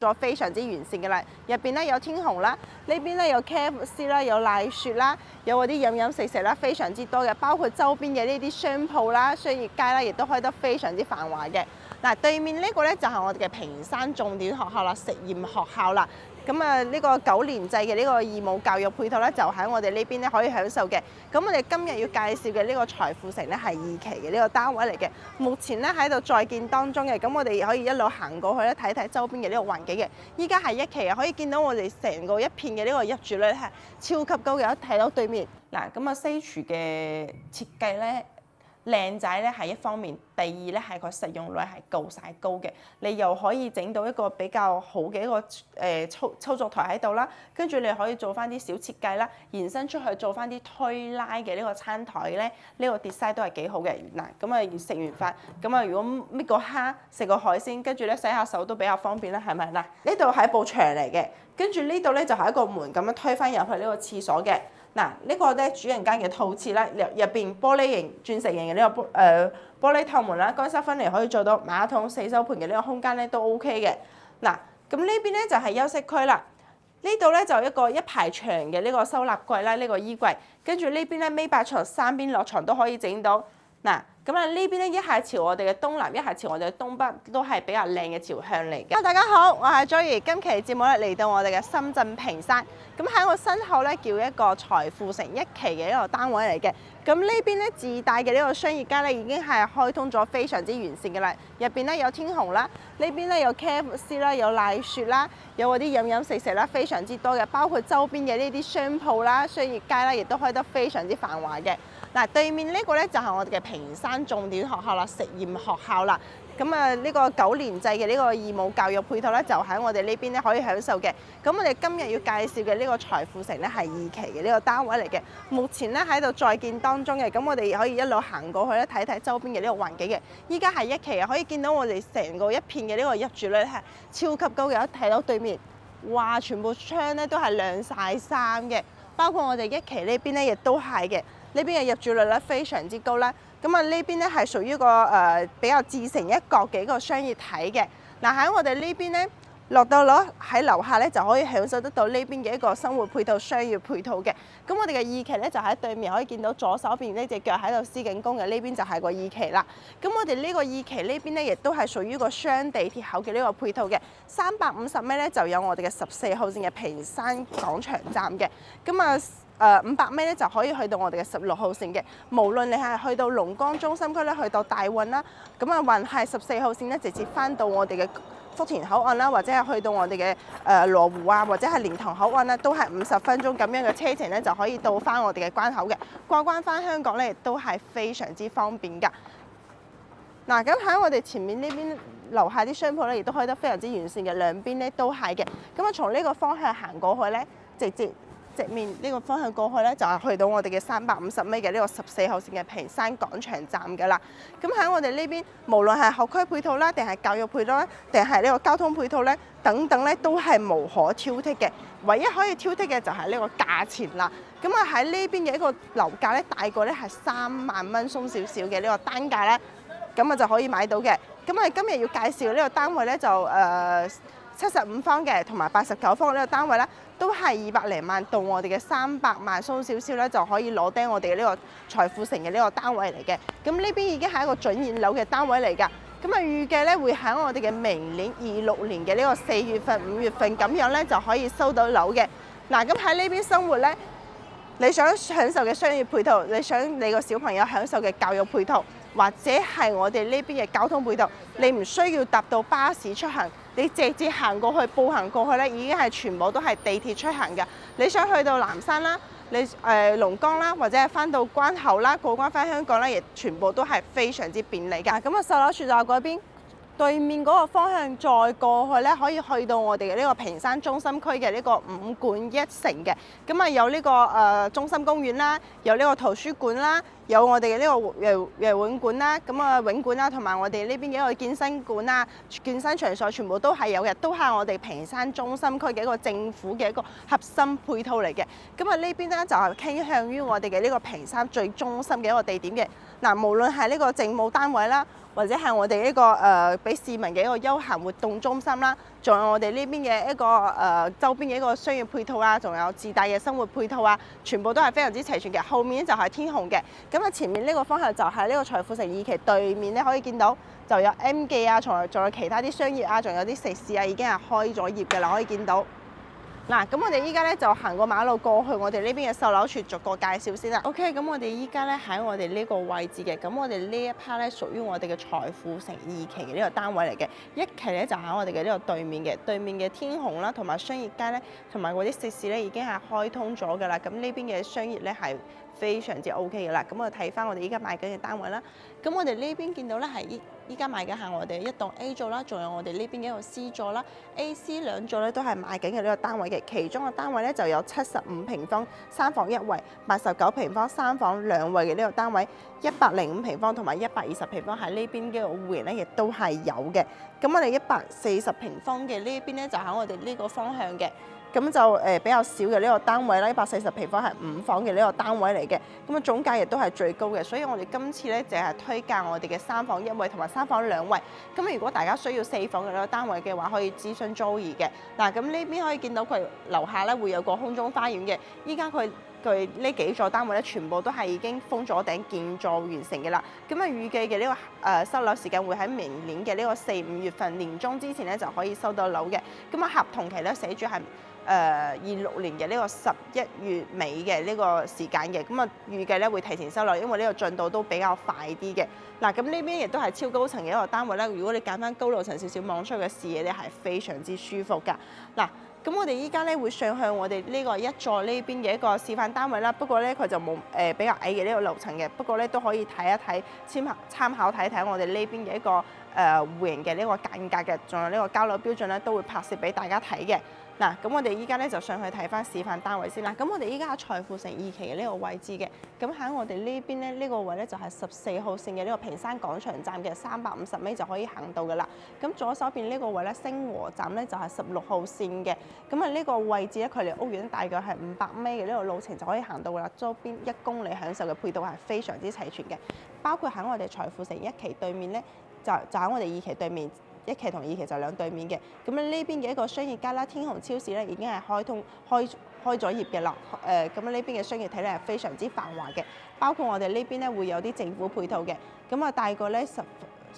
咗非常之完善嘅啦，入邊咧有天虹啦，呢邊咧有 KFC 啦，有賴雪啦，有嗰啲飲食啦，非常之多嘅，包括周邊嘅呢啲商鋪啦、商業街啦，亦都開得非常之繁華嘅。嗱，對面呢個咧就係我哋嘅屏山重點學校啦，實驗學校啦。咁啊，呢個9年制嘅呢個義務教育配套咧，就喺我哋呢邊咧可以享受嘅。咁我哋今日要介紹嘅呢個財富城咧係2期嘅呢個單位嚟嘅，目前咧喺度在建當中嘅。咁我哋可以一路行過去咧睇睇周邊嘅呢個環境嘅。依家係1期啊，可以見到我哋成個一片嘅呢個入住率係超級高嘅，一睇到對面。嗱，咁啊西廚嘅設計咧，靚仔咧係一方面，第二咧係個實用率係夠晒高嘅，你又可以整到一個比較好嘅一個操作台喺度啦，跟住你可以做翻啲小設計啦，延伸出去做翻啲推拉嘅呢個餐台咧，呢個 design 都係幾好嘅。嗱，咁啊食完飯，咁啊如果搣個蝦食個海鮮，跟住咧洗下手都比較方便啦，係咪？嗱，呢度係一部牆嚟嘅，跟住呢度咧就係一個門咁樣推翻入去呢個廁所嘅。嗱，呢個咧主人間嘅套廁啦，入邊玻璃型、鑽石型嘅呢個玻璃透門啦，乾濕分離可以做到馬桶、洗手盆嘅呢個空間咧都 OK 嘅。嗱，咁呢邊咧就係休息區啦，呢度咧就一排長嘅呢個收納櫃啦，呢個衣櫃，跟住呢邊咧尾巴床3邊落床都可以整到。嗱，咁啊呢邊咧一係朝我哋嘅東南，一係朝我哋嘅東北，都係比較靚嘅朝向嚟嘅。大家好，我係 Joy， 今期節目咧嚟到我哋嘅深圳屏山，咁喺我身後咧叫一個財富城1期嘅一個單位嚟嘅。咁呢邊咧自帶嘅呢個商業街咧已經係開通咗非常之完善嘅啦，入邊咧有天虹啦，呢邊咧有 KFC 啦，有賴雪啦，有嗰啲飲食啦，非常之多嘅，包括周邊嘅呢啲商鋪啦、商業街啦，亦都開得非常之繁華嘅。嗱，對面呢個咧就係我哋嘅屏山重點學校啦，實驗學校啦。咁啊，呢個9年制嘅呢個義務教育配套咧，就喺我哋呢邊咧可以享受嘅。咁我哋今日要介紹嘅呢個財富城咧係2期嘅呢個單位嚟嘅，目前咧喺度在建當中嘅。咁我哋可以一路行過去咧睇睇周邊嘅呢個環境嘅。依家係1期啊，可以見到我哋成個一片嘅呢個入住率係超級高嘅，一睇到對面，哇！全部窗咧都係亮晒衫嘅，包括我哋1期呢邊咧亦都係嘅。呢邊嘅入住率咧非常之高啦，咁啊呢邊咧係屬於個比較自成一角嘅一個商業體嘅。嗱，喺我哋呢邊咧落到喺樓下咧就可以享受得到呢邊嘅一個生活配套、商業配套嘅。咁我哋嘅2期咧就喺對面可以見到左手邊呢隻腳喺度施緊工嘅，呢邊就係個2期啦。咁我哋呢個2期呢邊咧亦都係屬於個雙地鐵口嘅呢個配套嘅，350米咧就有我哋嘅14號線嘅屏山廣場站嘅。咁啊500米咧就可以去到我哋嘅16號線嘅，無論你係去到龍崗中心區咧，去到大運啦，咁啊還係14號線咧，直接翻到我哋嘅福田口岸啦，或者係去到我哋嘅羅湖啊，或者係蓮塘口岸啦，都係50分鐘咁樣嘅車程咧，就可以到翻我哋嘅關口嘅。過關翻香港咧，亦都係非常之方便㗎。嗱，咁喺我哋前面呢邊樓下啲商鋪咧，亦都開得非常之完善嘅，兩邊咧都係嘅。咁啊，從呢個方向行過去咧，直面呢個方向過去咧，就係去到我哋嘅350米嘅呢個14號線嘅屏山廣場站㗎啦。咁喺我哋呢邊，無論係學區配套啦，定係教育配套啦，定係呢個交通配套咧，等等咧，都係無可挑剔嘅。唯一可以挑剔嘅就係呢個價錢啦。咁啊喺呢邊嘅一個樓價咧，大概咧係3萬蚊鬆少少嘅呢個單價咧，咁啊就可以買到嘅。咁啊今日要介紹呢個單位咧，就75方嘅同埋89方嘅呢個單位咧，都係200零萬到我哋嘅300萬鬆少少咧，就可以攞釘我哋嘅呢個財富城嘅呢個單位嚟嘅。咁呢邊已經係一個準現樓嘅單位嚟㗎。咁啊預計咧會喺我哋嘅明年26年嘅呢個4月份、5月份咁樣咧就可以收到樓嘅。嗱，咁喺呢邊生活咧，你想享受嘅商業配套，你想你個小朋友享受嘅教育配套，或者係我哋呢邊嘅交通配套，你唔需要搭到巴士出行，你直接行過去、步行過去咧，已經係全部都係地鐵出行㗎。你想去到南山啦，你龍崗啦，或者係翻到關口啦，過關翻香港咧，亦全部都係非常之便利㗎。咁啊，售樓處就嗰邊。對面嗰個方向再過去咧，可以去到我哋嘅呢個屏山中心區嘅呢個5館1城嘅。咁啊有呢個中心公園啦，有呢個圖書館啦，有我哋嘅呢個游泳館啦，咁啊泳館啦，同埋我哋呢邊嘅一個健身館啊、健身場所全部都係有嘅，都係我哋屏山中心區嘅一個政府嘅一個核心配套嚟嘅。咁啊呢邊咧就係傾向於我哋嘅呢個屏山最中心嘅一個地點嘅。嗱，無論係呢個政務單位啦，或者係我哋一個俾市民嘅一個休閒活動中心啦，仲有我哋呢邊嘅一個周邊嘅一個商業配套啊，仲有自帶嘅生活配套啊，全部都係非常之齊全嘅。後面就係天虹嘅，咁啊前面呢個方向就係呢個財富城二期對面咧，可以見到就有 M 記啊，仲有其他啲商業啊，仲有啲食肆啊，已經係開咗業嘅啦，可以見到。嗱，咁我哋依家咧就行過馬路過去我哋呢邊嘅售樓處，逐個介紹先啦。OK， 咁我哋依家咧喺我哋呢個位置嘅，咁我哋呢一 part 咧屬於我哋嘅財富城二期嘅呢個單位嚟嘅，一期咧就喺我哋嘅呢個對面嘅，對面嘅天虹啦，同埋商業街咧，同埋嗰啲食肆咧已經係開通咗㗎啦。咁呢邊嘅商業咧係非常之 OK 嘅啦。咁我睇翻我哋依家買緊嘅單位啦，咁我哋呢邊見到咧係依家買緊係我哋一棟 A 座啦，仲有我哋呢邊嘅一個 C 座啦，A、C 兩座咧都係買緊嘅呢個單位嘅。其中個單位咧就有75平方3房1衛，89平方3房2衛嘅呢個單位，105平方同埋120平方喺呢邊嘅戶型咧亦都係有嘅。咁我哋140平方嘅呢邊咧就喺我哋呢個方向嘅。咁就比較少嘅呢個單位啦，140平方係5房嘅呢個單位嚟嘅，咁啊總價亦都係最高嘅，所以我哋今次咧淨係推介我哋嘅3房1衛同埋3房2衛。咁如果大家需要4房嘅呢個單位嘅話，可以諮詢 Joey 嘅。嗱，咁呢邊可以見到佢樓下咧會有個空中花園嘅，依家佢呢幾座單位咧全部都係已經封咗頂建造完成嘅啦。咁啊預計嘅呢個收樓時間會喺明年嘅呢個4、5月份年中之前咧就可以收到樓嘅。咁啊合同期咧寫住係26年嘅呢個11月尾嘅呢個時間嘅，咁啊預計咧會提前收樓，因為呢個進度都比較快啲嘅。嗱，咁呢邊亦都係超高層嘅一個單位啦。如果你揀翻高樓層少少望出去嘅視野咧，係非常之舒服㗎。嗱，咁我哋依家咧會上向我哋呢個一座呢邊嘅一個示範單位啦。不過咧佢就冇比較矮嘅呢個樓層嘅，不過咧都可以睇一睇參考睇一睇我哋呢邊嘅一個戶型嘅呢個間隔嘅，仲有呢個交樓標準咧都會拍攝俾大家睇嘅。嗱，咁我哋依家咧就上去睇翻示範單位先啦。咁我哋依家喺財富城二期嘅呢個位置嘅，咁喺我哋呢邊咧呢個位咧就係14號線嘅呢個屏山廣場站嘅350米就可以行到噶啦。咁左手邊呢個位咧星河站咧就係16號線嘅，咁啊呢個位置咧距離屋苑大概係500米嘅呢個路程就可以行到噶啦。周邊1公里享受嘅配套係非常之齊全嘅，包括喺我哋財富城一期對面咧，就喺我哋二期對面。1期同2期就兩對面嘅，咁呢邊嘅一個商業街啦，天虹超市咧已經係開咗業嘅啦。咁呢邊嘅商業體咧係非常之繁華嘅，包括我哋呢邊咧會有啲政府配套嘅，咁啊大概咧10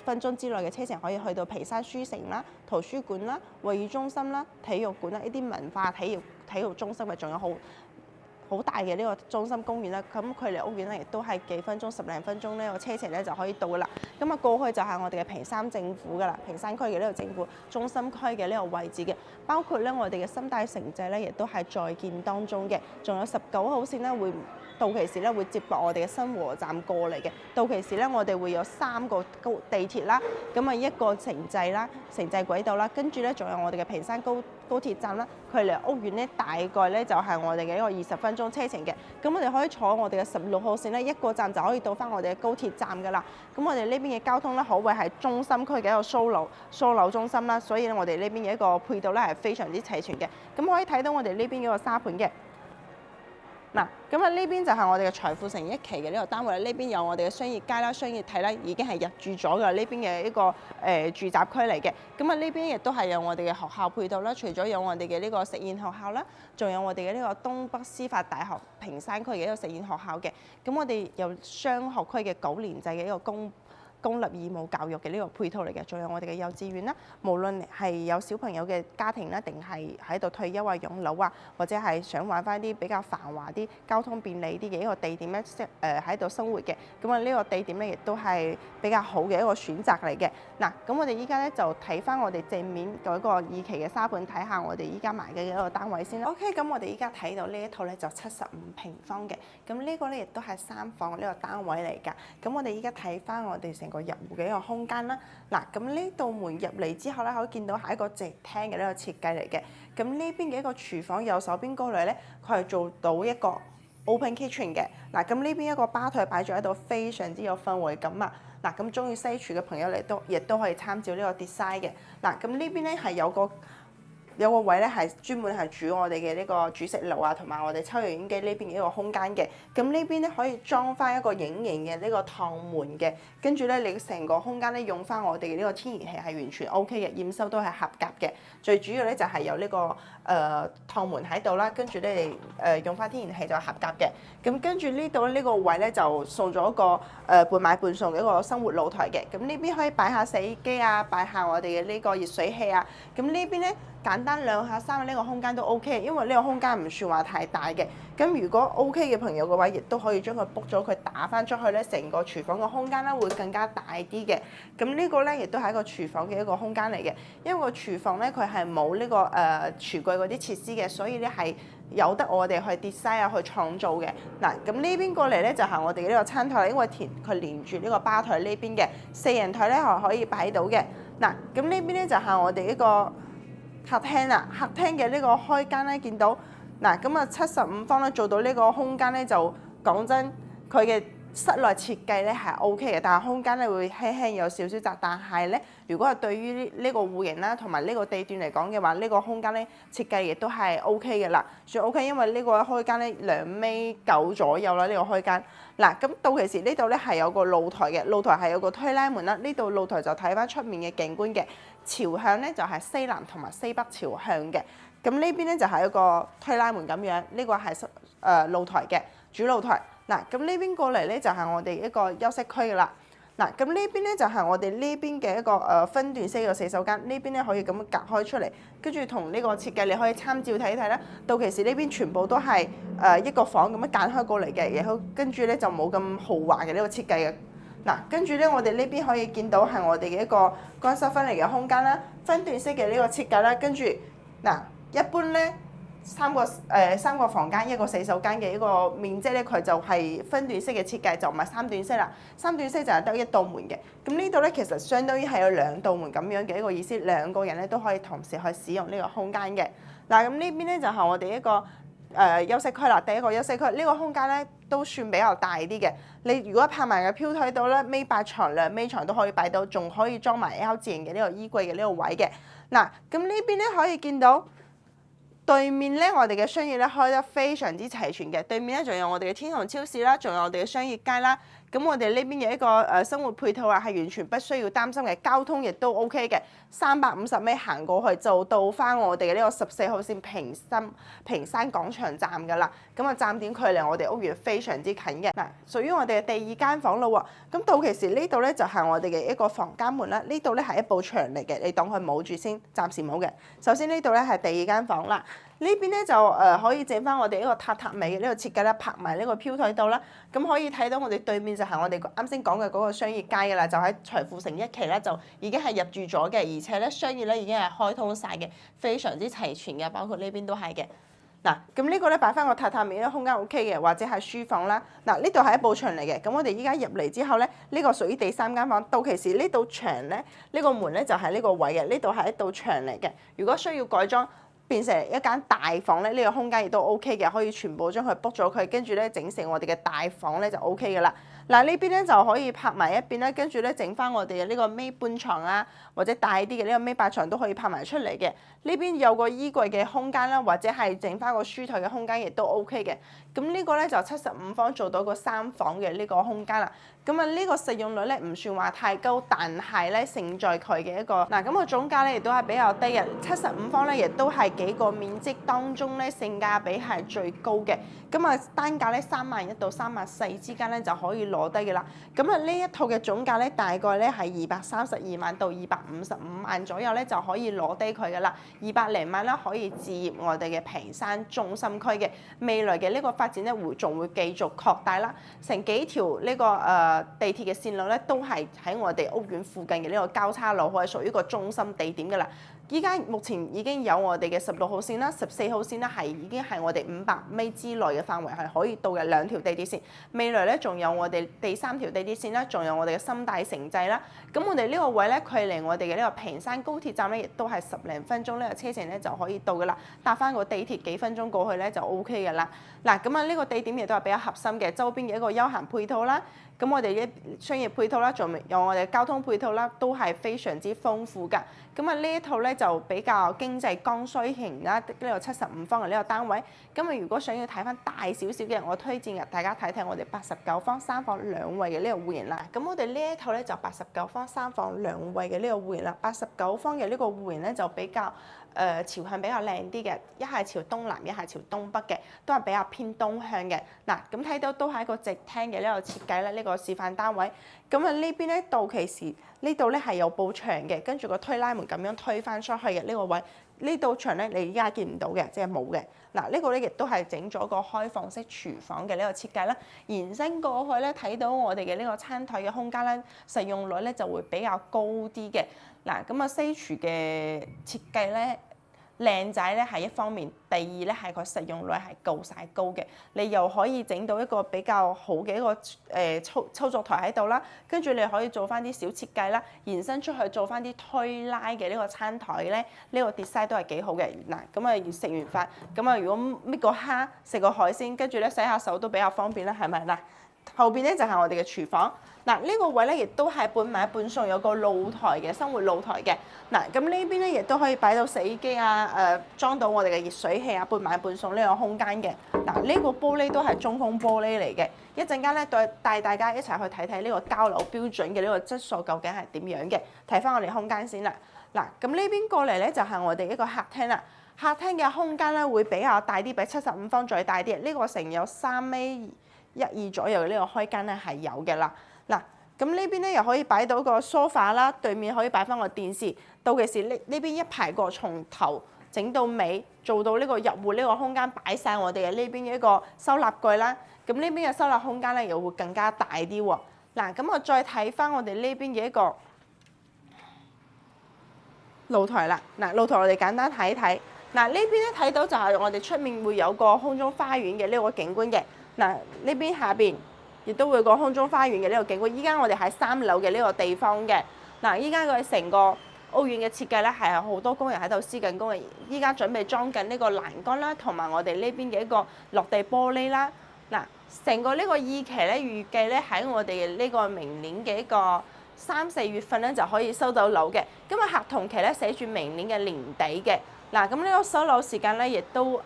分鐘之內嘅車程可以去到屏山書城啦、圖書館啦、會議中心啦、體育館啦，呢啲文化體育中心嘅，仲有好大嘅呢個中心公園啦，咁距離屋苑咧亦都係幾分鐘、10零分鐘呢個車程咧就可以到噶啦。咁啊過去就係我哋嘅屏山政府噶啦，屏山區嘅呢個政府中心區嘅呢個位置嘅，包括咧我哋嘅新大城際咧亦都係在建當中嘅，仲有19號線咧會到期時咧會接駁我哋嘅新和站過嚟嘅，到期時咧我哋會有3個地鐵啦，咁啊1個城際啦、城際軌道啦，跟住咧仲有我哋嘅屏山高鐵站啦，距離屋苑咧大概咧就係我哋嘅一個20分鐘車程嘅，咁我哋可以坐我哋嘅16號線咧1個站就可以到翻我哋嘅高鐵站噶啦。咁我哋呢邊嘅交通咧可謂係中心區嘅一個樞紐中心啦，所以咧我哋呢邊嘅一個配套咧係非常之齊全嘅。咁可以睇到我哋呢邊嘅一個沙盤嘅。嗱，咁啊呢邊就係我哋嘅財富城一期嘅呢個單位，呢邊有我哋嘅商業街啦、商業體啦，已經係入住咗㗎。呢邊嘅一個住宅區嚟嘅，咁啊呢邊亦都係有我哋嘅學校配套啦。除咗有我哋嘅呢個實驗學校啦，仲有我哋嘅呢個東北師範大學屏山區嘅一個實驗學校嘅。咁我哋有雙學區嘅9年制嘅一個公立義務教育嘅呢個配套嚟嘅，仲有我哋嘅幼稚園啦。無論係有小朋友嘅家庭啦，定係喺度退休啊、養老啊，或者係想揾翻啲比較繁華啲、交通便利啲嘅一個地點咧，喺度生活嘅，咁啊呢個地點咧亦都係比較好嘅一個選擇嚟嘅。嗱，咁我哋依家咧就睇翻我哋正面嗰個2期嘅沙盤，睇下我哋依家買嘅一個單位先啦。OK， 咁我哋依家睇到呢一套咧就75平方嘅，咁呢個咧亦都係3房呢個單位嚟㗎。咁我哋依家睇翻我哋成個入戶嘅一個空間啦。嗱，咁呢道門入嚟之後咧，可以見到係一個直廳嘅呢個設計嚟嘅。咁呢邊嘅一個廚房右手邊嗰類咧，佢係做到一個 open kitchen 嘅。嗱，咁呢邊一個吧台擺咗喺度，非常之有氛圍感啊！嗱，咁中意西廚嘅朋友亦都可以參照呢個 design 嘅。嗱，咁呢邊咧係有個有個位咧係專門係煮我哋嘅呢個煮食爐啊，同埋我哋抽油煙機呢邊嘅一個空間嘅。咁呢邊咧可以裝翻一個隱形嘅呢個趟門嘅，跟住咧你成個空間咧用翻我哋嘅呢個天然氣係完全 O K 嘅，驗收都係合格嘅。最主要咧就係有呢個趟門喺度啦，跟住咧你用翻天然氣就合格嘅。咁跟住呢度呢個位咧就送咗一個半買半送嘅一個生活露台嘅。咁呢邊可以擺下洗衣機啊，擺下我哋嘅呢個熱水器啊。咁呢邊咧簡單晾下衫呢個空間都 O K， 因為呢個空間唔算話太大嘅。咁如果 O K 嘅朋友嘅話，亦都可以將佢 book 咗佢打翻出去咧，成個廚房嘅空間咧會更加大啲嘅。咁呢個咧亦都係一個廚房嘅一個空間嚟嘅，因為個廚房咧佢係冇呢個廚櫃嗰啲設施嘅，所以咧係有得我哋去 design 啊去創造嘅。嗱，咁呢邊過嚟咧就係我哋嘅呢個餐台，因為佢連住呢個吧台呢邊嘅4人台咧係可以擺到嘅。嗱，咁呢邊咧就係我哋呢個客廳啦，客廳嘅呢個開間咧，見到嗱咁啊75方咧做到呢個空間咧，就講真佢嘅室內設計咧係 O K 嘅，但係空間咧會輕輕有少少窄，但係咧如果係對於呢個戶型啦同埋呢個地段嚟講嘅話，呢個空間咧設計亦都係 O K 嘅啦，算 O K，因為呢個開間咧2.9米左右啦，呢個開間。嗱，咁到其時呢度咧係有個露台嘅，露台係有個推拉門啦，呢度露台就睇翻出面嘅景觀嘅，朝向咧就係西南同埋西北朝向嘅。咁呢邊咧就係一個推拉門咁樣，呢個係露台嘅主露台。嗱，咁呢邊過嚟咧就係我哋一個休息區㗎啦。嗱，咁呢邊咧就係我哋呢邊嘅一個分段式嘅洗手間，呢邊咧可以咁樣隔開出嚟，跟住同呢個設計你可以參照睇睇啦。到其時呢邊全部都係一個房咁樣間開過嚟嘅，然後跟住咧就冇咁豪華嘅呢個設計嘅。嗱，跟住咧我哋呢邊可以見到係我哋嘅一個乾濕分離嘅空間啦，分段式嘅呢個設計啦，跟住嗱一般咧。三個房間一個洗手間嘅一個面積咧，佢就係分段式嘅設計，就唔係3段式啦。3段式就係得1道門嘅。咁呢度咧其實相當於係有2道門咁樣嘅一個意思，兩個人咧都可以同時去使用呢個空間嘅。嗱，咁呢邊咧就係我哋一個休息區啦。第一個休息區呢個空間咧都算比較大啲嘅。你如果拍埋個飄台度咧，尾8床2尾床都可以擺到，仲可以裝埋 L 字型嘅呢個衣櫃嘅呢個位嘅。嗱，咁呢邊咧可以見到。對面咧，我哋嘅商業咧開得非常之齊全嘅。對面咧仲有我哋嘅天虹超市啦，仲有我哋嘅商業街啦。咁我哋呢邊嘅一個生活配套啊，係完全不需要擔心嘅，交通亦都 OK 嘅。350米行過去就到翻我哋嘅呢個14號線屏山廣場站㗎啦。咁啊，站點距離我哋屋苑非常之近嘅。嗱，屬於我哋嘅第2間房咯喎。咁到其時呢度咧就係我哋嘅一個房間門啦。呢度咧係一部牆嚟嘅，你當佢冇住先，暫時冇嘅。首先呢度咧係第2間房啦。呢邊咧就可以整翻我哋呢個榻榻米嘅呢個設計啦，拍埋呢個飄台度啦。咁可以睇到我哋對面就係我哋啱先講嘅嗰個商業街㗎啦，就喺財富城1期咧就已經係入住咗嘅，而且咧商業咧已經係開通晒嘅，非常之齊全嘅，包括呢邊都係嘅。嗱，咁呢個咧擺翻個榻榻米咧空間 OK 嘅，或者係書房啦。嗱，呢度係一部牆嚟嘅，咁我哋依家入嚟之後咧，呢個屬於第3間房。到其時呢道牆咧，呢個門咧就係呢個位嘅，呢度係一道牆嚟嘅。如果需要改裝，變成一間大房咧，呢個空間亦都 O K 嘅，可以全部將佢 book 咗佢，跟住咧整成我哋嘅大房咧就 O K 嘅啦。嗱，呢邊咧就可以拍埋一邊啦，跟住咧整翻我哋嘅呢個尾半床啊，或者大啲嘅呢個尾8床都可以拍埋出嚟嘅。呢邊有個衣櫃嘅空間啦，或者係整翻個書台嘅空間亦都 O K 嘅。咁呢個咧就75方做到個3房嘅呢個空間啦。咁啊呢個實用率咧唔算話太高，但係咧勝在佢嘅一個嗱咁個總價咧亦都係比較低嘅，75方咧亦都係幾個面積當中咧性價比係最高嘅。咁啊單價咧31,000到34,000之間咧就可以攞低嘅啦。咁啊呢一套嘅總價咧大概咧係232萬到255萬左右咧就可以攞低佢嘅啦。200零萬啦可以置業我哋嘅屏山中心區嘅，未來嘅呢個發展咧仲會繼續擴大啦，成幾條呢個地鐵嘅線路咧都係喺我哋屋苑附近嘅呢個交叉路，係屬於個中心地點㗎啦。依家目前已經有我哋嘅16號線啦、14號線啦，係已經係我哋500米之內嘅範圍係可以到嘅2條地鐵線。未來咧仲有我哋第3條地鐵線啦，仲有我哋嘅深大城際啦。咁我哋呢個位咧，距離我哋嘅呢個屏山高鐵站咧，亦都係10零分鐘呢個車程咧就可以到㗎啦。搭翻個地鐵幾分鐘過去咧就 OK 㗎啦。嗱，咁啊呢個地點亦都係比較合心嘅，周邊嘅一個休閒配套啦。咁我哋嘅商業配套啦，仲有我哋交通配套啦，都係非常之豐富㗎。咁啊呢一套咧就比較經濟剛需型啦，呢個75方嘅呢個單位。咁啊如果想要睇翻大少少嘅，我推薦大家睇睇我哋89方3房2衛嘅呢個戶型啦。咁我哋呢一套咧就89方3房2衛嘅呢個戶型啦。89方嘅呢個戶型咧就比較朝向比較靚啲嘅，一係朝東南，一係朝東北嘅，都係比較偏東向嘅。嗱，咁睇到都係一個直廳嘅呢個設計咧，呢個示範單位。咁啊呢邊咧到期時呢度咧係有埲牆嘅，跟住個推拉門咁樣推返出去嘅呢個位。呢道牆咧你依家見唔到嘅，即係冇嘅。嗱，呢個咧亦都係整咗個開放式廚房嘅呢個設計啦。延伸過去咧，睇到我哋嘅呢個餐台嘅空間咧，實用率咧就會比較高啲嘅。嗱，咁啊西廚嘅設計咧，靚仔咧係一方面，第二咧係個實用率係夠晒高嘅，你又可以整到一個比較好嘅一個操作台喺度啦，跟住你可以做翻啲小設計啦，延伸出去做翻啲推拉嘅呢個餐台咧，呢個 design 都係幾好嘅。嗱，咁啊食完飯，咁啊如果搣個蝦食個海鮮，跟住咧洗下手都比較方便啦，係咪嗱？後邊咧就係我哋嘅廚房。嗱，呢個位咧亦都係半買半送，有個露台嘅生活露台嘅。嗱，咁呢邊咧亦都可以擺到洗衣機啊，裝到我哋嘅熱水器啊，半買半送呢個空間嘅。嗱，呢個玻璃都係中鋒玻璃嚟嘅。一陣間咧帶大家一齊去睇睇呢個交樓標準嘅呢個質素究竟係點樣嘅。睇翻我哋空間先啦。嗱，咁呢邊過嚟咧就係我哋一個客廳啦。客廳嘅空間咧會比較大啲，比75方再大啲。呢個成有3米12左右嘅呢個開間咧係有嘅啦。嗱，咁呢邊咧又可以擺到個 sofa 啦，對面可以擺翻個電視。到其時呢邊一排過從頭整到尾，做到呢個入戶呢個空間，擺晒我哋嘅呢邊嘅一個收納櫃啦。咁呢邊嘅收納空間咧又會更加大啲喎。嗱，咁我再睇翻我哋呢邊嘅一個露台啦。嗱，露台我哋簡單睇一睇。嗱，呢邊咧睇到就係我哋出面會有個空中花園嘅呢個景觀嘅。嗱，呢邊下邊亦都會有個空中花園嘅呢個景觀。依家我哋喺3樓嘅呢個地方嘅。嗱，依家佢成個屋苑嘅設計咧係好多工人喺度施緊工嘅。依家準備裝緊呢個欄杆啦，同埋我哋呢邊嘅一個落地玻璃啦。嗱，成個呢個二期咧預計咧喺我哋呢個明年嘅一個3、4月份咧就可以收到樓嘅。咁啊合同期咧寫住明年嘅年底嘅。嗱，咁呢個收樓時間咧亦都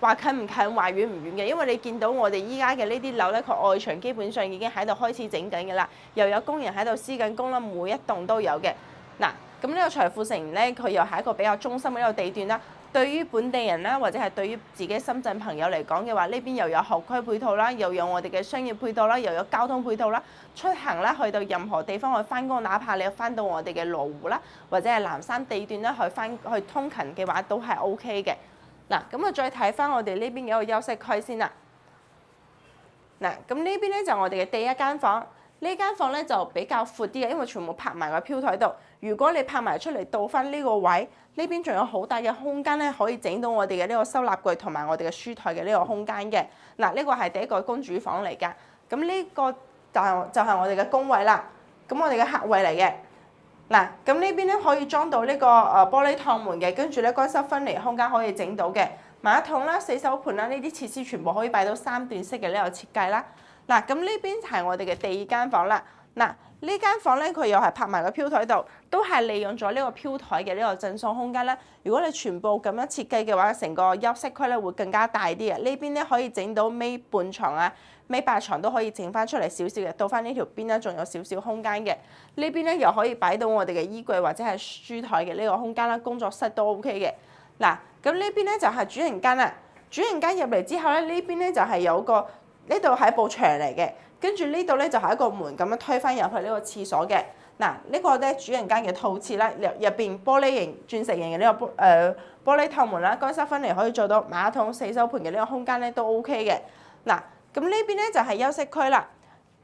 話近唔近，話遠唔遠嘅，因為你見到我哋依家嘅呢啲樓咧，佢外牆基本上已經喺度開始整緊嘅啦，又有工人喺度施緊工啦，每一棟都有嘅。嗱，咁呢個財富城咧，佢又係一個比較中心嘅一個地段啦。對於本地人啦，或者係對於自己深圳朋友嚟講嘅話，呢邊又有學區配套啦，又有我哋嘅商業配套啦，又有交通配套啦，出行啦，去到任何地方去翻工，哪怕你翻到我哋嘅羅湖啦，或者係南山地段啦，去通勤嘅話，都係 OK 嘅。嗱，咁啊再睇翻我哋呢邊嘅一個休息區先啦。嗱，咁呢邊咧就我哋嘅第一間房，呢間房咧就比較闊啲嘅，因為全部拍埋個飄台度。如果你拍埋出嚟倒翻呢個位，呢邊仲有好大嘅空間咧，可以整到我哋嘅呢個收納櫃同埋我哋嘅書台嘅呢個空間嘅。嗱，呢個係第一個公主房嚟㗎。咁呢個就係我哋嘅工位啦。咁我哋嘅客位嚟嘅。嗱，咁呢邊咧可以裝到呢個玻璃趟門嘅，跟住咧乾濕分離空間可以整到嘅馬桶啦、洗手盆啦，呢啲設施全部可以擺到3段式嘅呢個設計啦。嗱，咁呢邊係我哋嘅第二間房啦。嗱，呢間房咧佢又係拍埋個飄台度，都係利用咗呢個飄台嘅呢個贈送空間啦。如果你全部咁樣設計嘅話，成個休息區咧會更加大啲嘅。呢邊咧可以整到尾半床啊、尾八床都可以整翻出嚟少少嘅，到翻呢條邊咧仲有少少空間嘅。呢邊咧又可以擺到我哋嘅衣櫃或者係書台嘅呢個空間啦，工作室都 OK 嘅。嗱，咁呢邊咧就係主人間啦。主人間入嚟之後咧，呢邊咧就係有個呢度係一部牆嚟嘅，跟住呢度咧就係一個門咁樣推翻入去呢個廁所嘅。嗱，呢個咧主人間嘅套廁啦，入邊玻璃型、鑽石型嘅呢個玻璃透門啦，乾濕分離可以做到馬桶、洗手盆嘅呢個空間咧都 OK 嘅。嗱，咁呢邊咧就係休息區啦。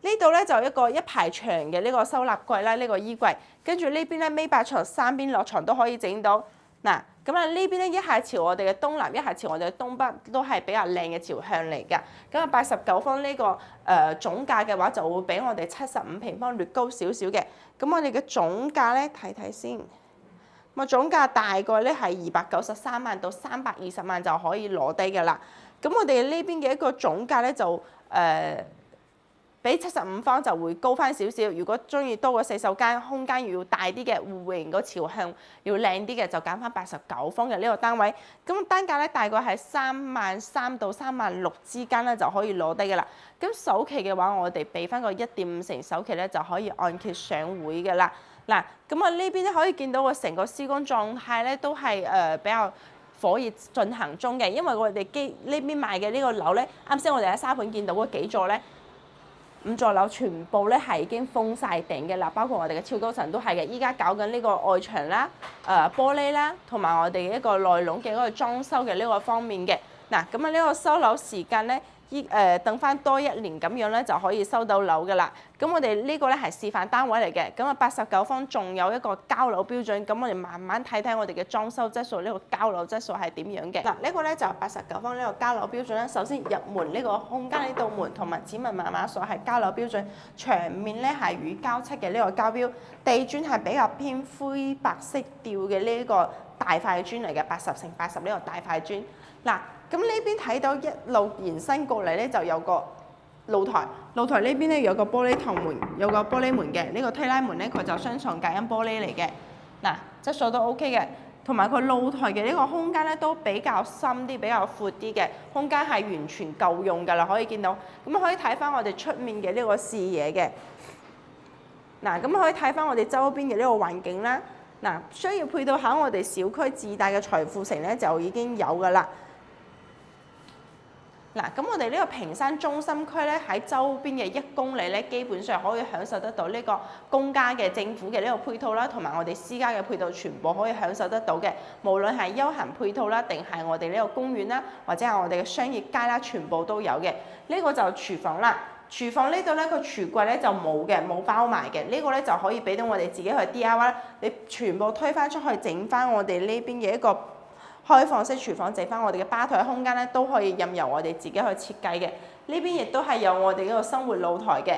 呢度咧就一排長嘅呢個收納櫃啦，呢個衣櫃，跟住呢邊咧尾八床3邊落床都可以整到。嗱，咁啊呢邊咧一係朝我哋嘅東南，一係朝我哋嘅東北，都係比較靚嘅朝向嚟㗎。咁啊89方呢個總價嘅話，就會比我哋75平方略高少少嘅。咁我哋嘅總價咧睇睇先，咁啊總價大概咧係293萬到320萬就可以攞低㗎啦。咁我哋呢邊嘅一個總價咧就比75方就會高翻少少。如果中意多個洗手間，空間要大啲嘅，戶型個朝向要靚啲嘅，就揀翻89方嘅呢個單位。咁單價咧大概係33,000到36,000之間咧就可以攞低㗎啦。咁首期嘅話，我哋俾翻個1.5成首期咧就可以按揭上會㗎啦。嗱，咁啊呢邊咧可以見到個成個施工狀態咧都係比較火熱進行中嘅，因為我哋呢邊賣嘅呢個樓咧，啱先我哋喺沙盤見到嗰幾座咧，5座樓全部咧係已經封晒頂嘅啦，包括我哋嘅超高層都係嘅。依家搞緊呢個外牆啦、玻璃啦，同埋我哋一個內籠嘅嗰個裝修嘅呢個方面嘅。嗱，咁啊呢個收樓時間咧，等翻多1年咁樣咧就可以收到樓㗎啦。咁我哋呢個咧係示範單位嚟嘅，咁啊89方仲有一個交樓標準，咁我哋慢慢睇睇我哋嘅裝修質素，呢個交樓質素係點樣嘅。嗱，呢個咧就89方呢個交樓標準咧，首先入門呢個空間呢道門同埋指紋密碼鎖係交樓標準，牆面咧係乳膠漆嘅呢個膠標，地磚係比較偏灰白色調嘅呢個大塊磚嚟嘅，80x80呢個大塊磚。嗱，咁呢邊睇到一路延伸過嚟咧，就有個露台。露台呢邊咧有個玻璃頭門，有個玻璃門嘅。呢個推拉門咧，佢就雙重隔音玻璃嚟嘅。嗱，質素都 OK 嘅。同埋佢露台嘅呢個空間咧都比較深啲、比較闊啲嘅空間係完全夠用㗎啦，可以見到。咁可以睇翻我哋出面嘅呢個視野嘅。嗱，咁可以睇翻我哋周邊嘅呢個環境啦。嗱，需要配套喺我哋小區自帶嘅財富城咧就已經有㗎啦。嗱，咁我哋呢個屏山中心區咧，喺周邊嘅1公里咧，基本上可以享受得到呢個公家嘅政府嘅呢個配套啦，同埋我哋私家嘅配套，全部可以享受得到嘅。無論係休閒配套啦，定係我哋呢個公園啦，或者係我哋嘅商業街啦，全部都有嘅。呢個就廚房啦。廚房呢度咧，個廚櫃咧就冇嘅，冇包埋嘅。呢個咧就可以俾到我哋自己去 DIY，你全部推翻出去，整翻我哋呢邊嘅一個開放式廚房，整翻我哋嘅吧台空間咧，都可以任由我哋自己去設計嘅。呢邊亦都係有我哋嗰個生活露台嘅。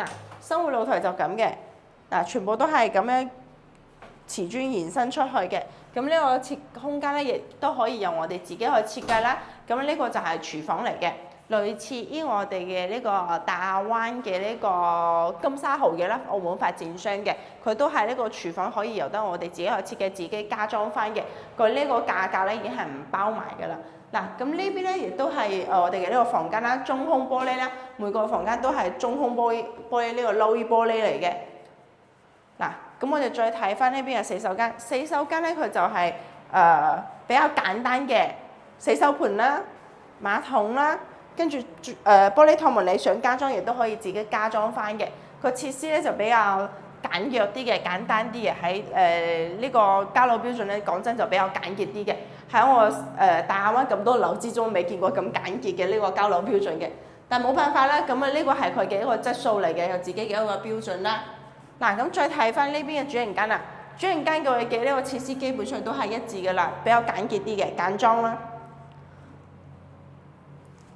嗱，生活露台就咁嘅，嗱，全部都係咁樣瓷磚延伸出去嘅。咁呢個設空間咧，亦都可以由我哋自己去設計啦。咁呢個就係廚房嚟嘅。類似於我哋嘅呢個大亞灣嘅呢個金沙豪嘅啦，澳門發展商嘅，佢都係呢個廚房可以由得我哋自己去設計、自己加裝翻嘅。佢呢個價格咧已經係唔包埋㗎啦。嗱，咁呢邊咧亦都係我哋嘅呢個房間啦，中空玻璃啦，每個房間都係中空玻璃呢個鎏衣玻璃嚟嘅。嗱，咁我哋再睇翻呢邊嘅洗手間，洗手間咧佢就係比較簡單嘅洗手盆啦、馬桶啦。跟住玻璃趟門，你想加裝亦都可以自己加裝翻嘅。個設施咧就比較簡約啲嘅、簡單啲嘅。喺呢個交樓標準咧，講真就比較簡潔啲嘅。喺我大亞灣咁多樓之中，未見過咁簡潔嘅呢個交樓標準嘅。但冇辦法啦，咁啊呢個係佢嘅一個質素嚟嘅，有自己嘅一個標準啦。嗱，咁再睇翻呢邊嘅主人間啦，主人間佢嘅呢個設施基本上都係一致嘅啦，比較簡潔啲嘅簡裝啦。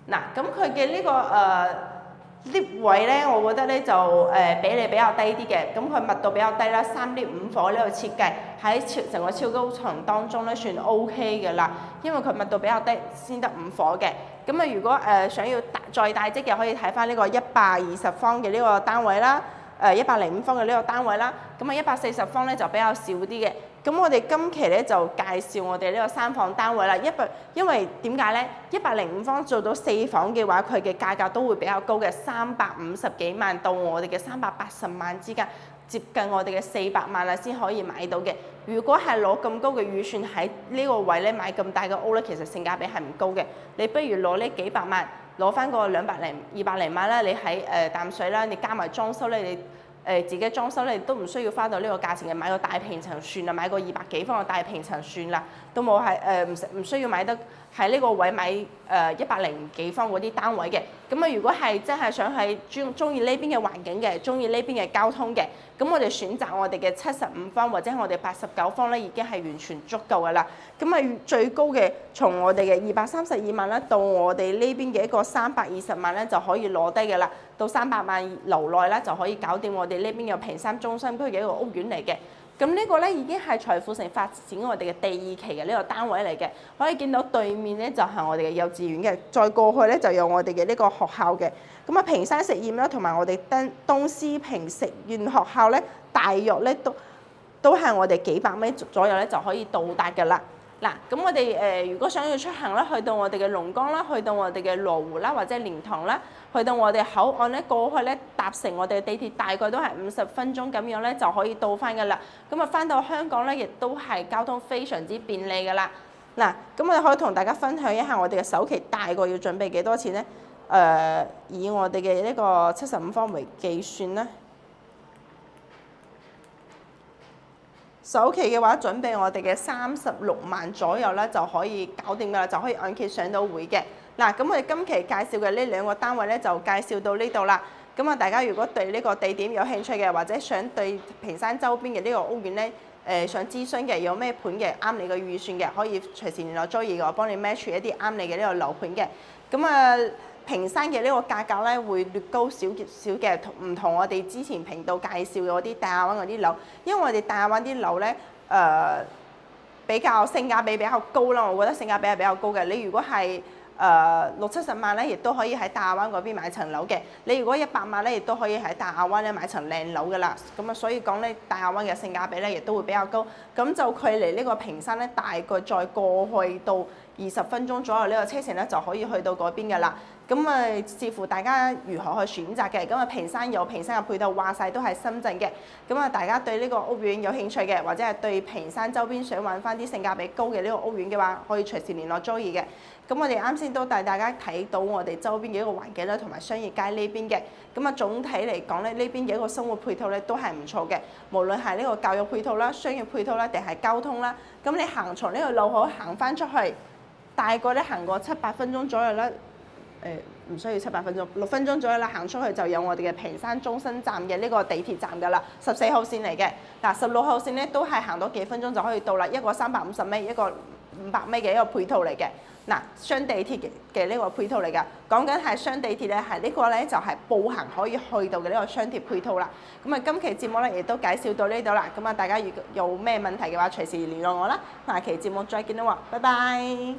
嗱，咁佢嘅呢個lift位咧，我覺得咧就比例比較低啲嘅，咁佢密度比較低啦，3 lift 5火呢個設計喺成個超高層當中咧算 OK 嘅啦，因為佢密度比較低，先得5火嘅。咁啊，如果想要再大啲嘅，可以睇翻呢個120方嘅呢個單位啦，105方嘅呢個單位啦，咁啊140方咧就比較少啲嘅。咁我哋今期咧就介紹我哋呢個3房單位啦，因為點解咧？105方做到4房嘅話，佢嘅價格都會比較高嘅，350幾萬到我哋嘅380萬之間，接近我哋嘅400萬啦先可以買到嘅。如果係攞咁高嘅預算喺呢個位咧買咁大嘅屋咧，其實性價比係唔高嘅。你不如攞呢幾百萬，攞翻個200零萬啦，你喺淡水啦，你加埋裝修咧，你自己裝修咧都唔需要花到呢個價錢嘅，買個大平層算啦，買個200幾方嘅大平層算啦，都冇係唔需要買得喺呢個位買100幾方嗰啲單位嘅。咁啊，如果係真係想係中意呢邊嘅環境嘅，中意呢邊嘅交通嘅，咁我哋選擇我哋嘅75方或者我哋89方咧，已經係完全足夠㗎啦。咁啊，最高嘅從我哋嘅232萬啦，到我哋呢邊嘅一個320萬咧，就可以攞低㗎啦。到300萬樓內啦，就可以搞掂我哋呢邊嘅屏山中心區嘅一個屋苑嚟嘅。咁呢個咧已經係財富城發展我哋嘅第2期嘅呢個單位嚟嘅，可以見到對面咧就係我哋嘅幼稚園嘅，再過去咧就有我哋嘅呢個學校嘅。咁啊，屏山實驗啦，同埋我哋東施坪實驗學校咧，大約咧都係我哋幾百米左右咧就可以到達㗎啦。嗱，咁我哋如果想要出行啦，去到我哋嘅龍崗啦，去到我哋嘅羅湖啦，或者蓮塘啦，去到我哋口岸咧，過去咧搭乘我哋嘅地鐵大概都係50分鐘咁樣咧就可以到翻㗎啦。咁啊，翻到香港咧，亦都係交通非常之便利㗎啦。嗱，咁我哋可以同大家分享一下我哋嘅首期大概要準備幾多錢咧？以我哋嘅呢個75方為計算啦。首期嘅話，準備我哋嘅36萬左右啦，就可以搞掂㗎啦，就可以按揭上到會嘅。嗱，咁我哋今期介紹嘅呢2個單位咧，就介紹到呢度啦。咁啊，大家如果對呢個地點有興趣嘅，或者想對屏山周邊嘅呢個屋苑咧，想諮詢嘅，有咩盤嘅啱你嘅預算嘅，可以隨時聯絡 Joey嘅，我幫你 match 一啲啱你嘅呢個樓盤嘅。咁啊，屏山嘅呢個價格咧會略高少嘅，唔同我哋之前頻道介紹嗰啲大亞灣嗰啲樓，因為我哋大亞灣啲樓咧比較性價比比較高啦，我覺得性價比係比較高嘅。你如果係60-70萬咧，亦都可以喺大亞灣嗰邊買層樓嘅。你如果100萬咧，亦都可以喺大亞灣咧買層靚樓㗎啦。咁啊，所以講咧，大亞灣嘅性價比咧，亦都會比較高。咁就距離呢個屏山咧，大概再過去到20分鐘左右呢個車程咧，就可以去到嗰邊㗎啦。咁啊，視乎大家如何去選擇嘅。咁啊，屏山有屏山嘅配套，話晒都係深圳嘅。咁啊，大家對呢個屋苑有興趣嘅，或者係對屏山周邊想揾翻啲性價比高嘅呢個屋苑嘅話，可以隨時聯絡 Joey 嘅。咁我哋啱先都帶大家睇到我哋周邊嘅一個環境啦，同埋商業街呢邊嘅。咁啊，總體嚟講咧，呢邊嘅一個生活配套咧都係唔錯嘅。無論係呢個教育配套啦、商業配套啦，定係交通啦。咁你行從呢個路口行翻出去，大概咧行過7-8分鐘左右啦。唔需要7-8分鐘，6分鐘左右啦，行出去就有我哋嘅屏山中心站嘅呢個地鐵站㗎啦，14號線嚟嘅。嗱，16號線咧都係行多幾分鐘就可以到啦，一個350米，一個500米嘅一個配套嚟嘅。嗱，雙地鐵嘅呢個配套嚟㗎，講緊係雙地鐵咧，係呢個咧就係步行可以去到嘅呢個雙鐵配套啦。咁啊，今期節目咧亦都介紹到呢度啦。咁啊，大家如果有咩問題嘅話，隨時聯絡我啦。下期節目再見啦喎，拜拜。